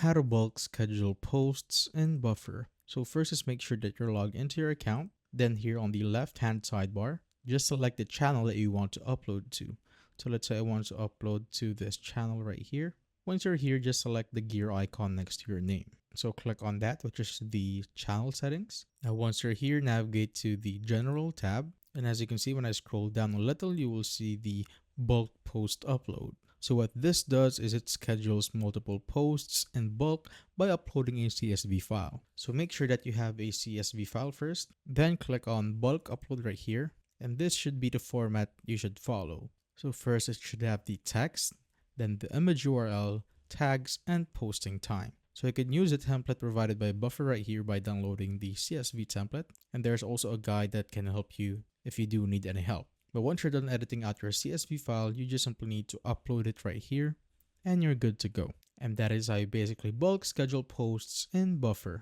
How to bulk schedule posts in Buffer. So first is make sure that you're logged into your account. Then here on the left hand sidebar, just select the channel that you want to upload to. So let's say I want to upload to this channel right here. Once you're here, just select the gear icon next to your name. So click on that, which is the channel settings. Now once you're here, navigate to the general tab. And as you can see, when I scroll down a little, you will see the bulk post upload. So what this does is it schedules multiple posts in bulk by uploading a CSV file. So make sure that you have a CSV file first, then click on bulk upload right here. And this should be the format you should follow. So first it should have the text, then the image URL, tags, and posting time. So you can use the template provided by Buffer right here by downloading the CSV template. And there's also a guide that can help you if you do need any help. But once you're done editing out your CSV file, you just simply need to upload it right here and you're good to go. And that is how you basically bulk schedule posts in Buffer.